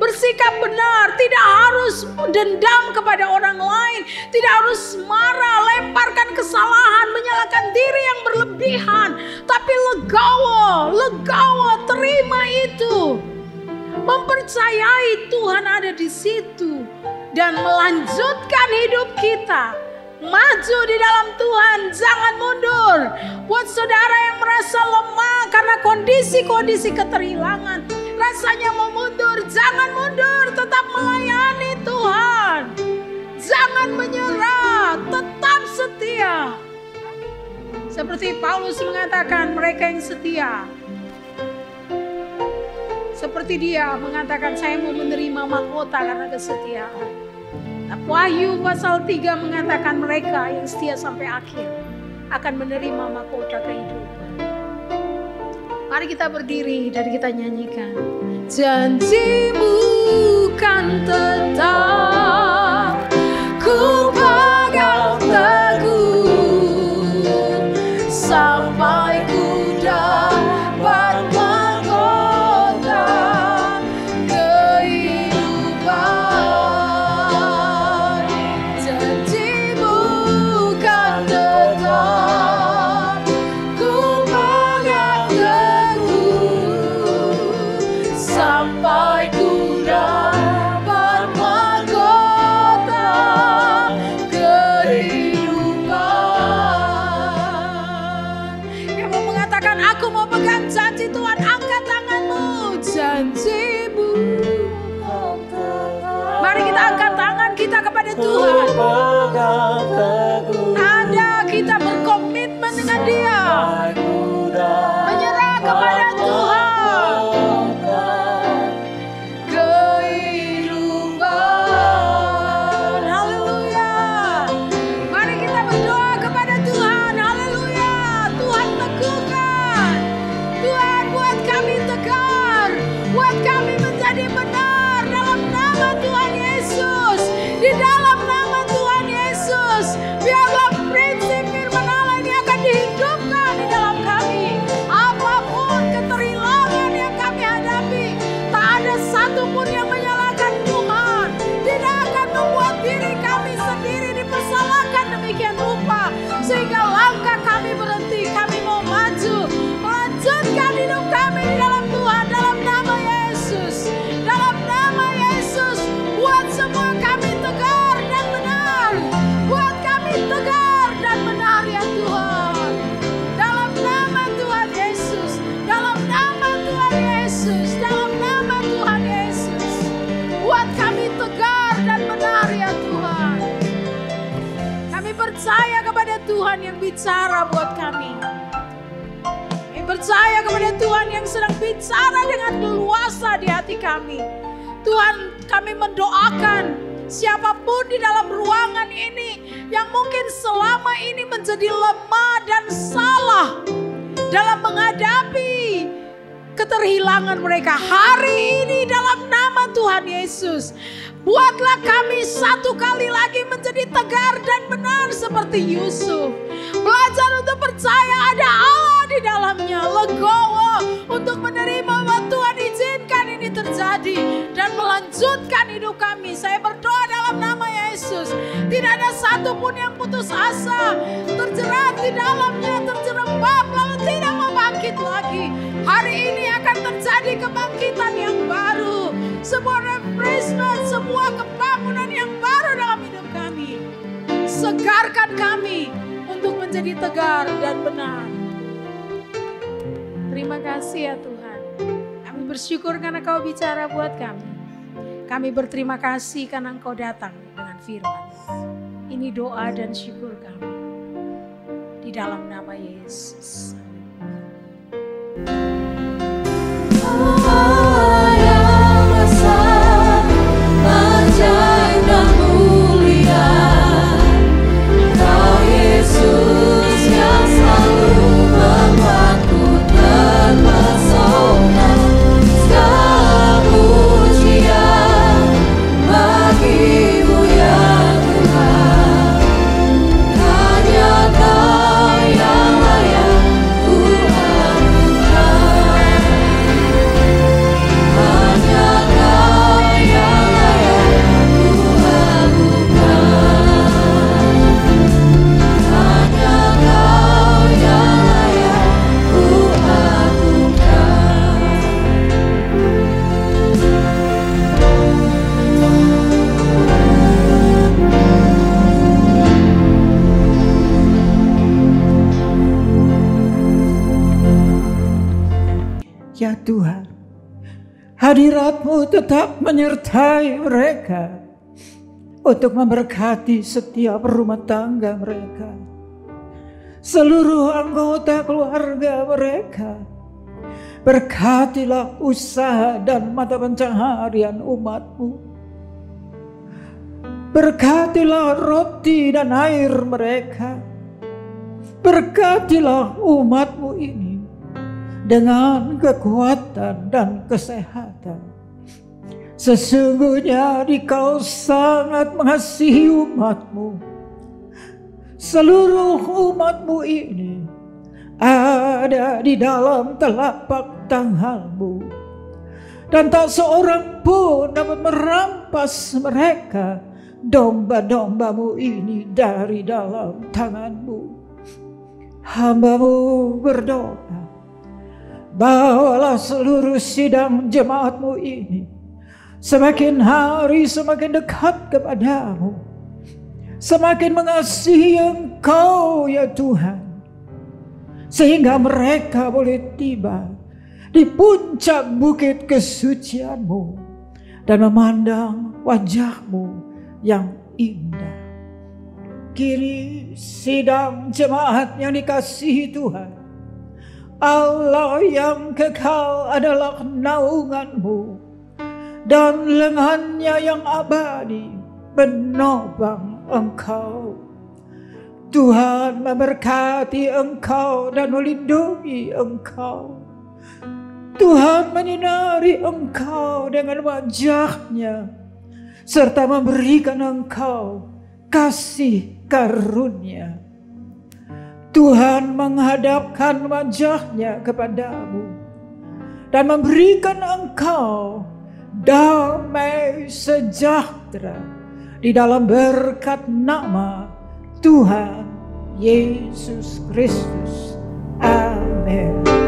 bersikap benar, tidak harus dendam kepada orang lain, tidak harus marah, lemparkan kesalahan, menyalahkan diri yang berlebihan, tapi legowo, terima itu. Mempercayai Tuhan ada di situ dan melanjutkan hidup kita maju di dalam Tuhan. Jangan mundur. Buat saudara yang merasa lemah karena kondisi-kondisi keterhilangan, rasanya mau mundur, jangan mundur, tetap melayani Tuhan. Jangan menyerah, tetap setia. Seperti Paulus mengatakan, mereka yang setia. Seperti dia mengatakan, saya mau menerima mahkota karena kesetiaan. Nah, Wahyu pasal 3 mengatakan mereka yang setia sampai akhir akan menerima mahkota kehidupan. Mari kita berdiri dan kita nyanyikan. Janjimu kan tetap, ku pegang teguh sampai ku dapat kepada Tuhan. Ada kita berkomitmen dengan Dia, menyerah kepada Tuhan. Kehidupan, haleluya. Mari kita berdoa kepada Tuhan, haleluya. Tuhan teguhkan, Tuhan buat kami tegar, buat kami menjadi benar dalam nama Tuhan Yesus. Di dalam nama Tuhan Yesus, biarlah prinsip firman Allah ini akan dihidupkan di dalam kami. Apapun keterhilangan yang kami hadapi, tak ada satupun yang menyalahkan Tuhan. Tidak akan membuat diri kami sendiri dipersalahkan demikian rupa, sehingga langkah kami berhenti. Kami mau maju, melanjutkan hidup kami di dalam Tuhan, dalam nama Yesus. Dalam nama Yesus, buat semua kami tegar dan benar. Buat kami tegar dan benar ya Tuhan. Dalam nama Tuhan Yesus. Dalam nama Tuhan Yesus. Dalam nama Tuhan Yesus. Buat kami tegar dan benar ya Tuhan. Kami percaya kepada Tuhan yang bicara buat kami. Kami percaya kepada Tuhan yang sedang bicara dengan leluasa di hati kami. Tuhan, kami mendoakan Siapapun di dalam ruangan ini yang mungkin selama ini menjadi lemah dan salah dalam menghadapi keterhilangan mereka, hari ini dalam nama Tuhan Yesus, buatlah kami satu kali lagi menjadi tegar dan benar seperti Yusuf. Belajar untuk percaya ada Allah di dalamnya, legowo untuk menerima bahwa Tuhan izinkan ini terjadi dan melanjutkan hidup kami. Saya berdoa dalam nama Yesus, tidak ada satupun yang putus asa, terjerat di dalamnya, terjerembab lalu tidak mau bangkit lagi. Hari ini akan terjadi kebangkitan yang baru, sebuah refreshment, sebuah kebangunan yang baru dalam hidup kami. Segarkan kami untuk menjadi tegar dan benar. Terima kasih ya Tuhan. Kami bersyukur karena Kau bicara buat kami. Kami berterima kasih karena Engkau datang dengan firman. Ini doa dan syukur kami. Di dalam nama Yesus. Ya Tuhan, hadirat-Mu tetap menyertai mereka untuk memberkati setiap rumah tangga mereka, seluruh anggota keluarga mereka. Berkatilah usaha dan mata pencaharian umat-Mu. Berkatilah roti dan air mereka. Berkatilah umat-Mu ini dengan kekuatan dan kesehatan. Sesungguhnya Dikau sangat mengasihi umat-Mu. Seluruh umat-Mu ini ada di dalam telapak tangan-Mu, dan tak seorang pun dapat merampas mereka, domba-domba-Mu ini, dari dalam tangan-Mu. Hamba-Mu berdoa, bawalah seluruh sidang jemaat-Mu ini semakin hari semakin dekat kepadamu, semakin mengasihi Engkau ya Tuhan, sehingga mereka boleh tiba di puncak bukit kesucian-Mu dan memandang wajah-Mu yang indah. Kini sidang jemaat yang dikasihi Tuhan, Allah yang kekal adalah naungan-Mu, dan lengannya yang abadi menopang Engkau. Tuhan memberkati Engkau dan melindungi Engkau. Tuhan menyinari Engkau dengan wajah-Nya, serta memberikan Engkau kasih karunia. Tuhan menghadapkan wajah-Nya kepadamu dan memberikan engkau damai sejahtera di dalam berkat nama Tuhan Yesus Kristus. Amin.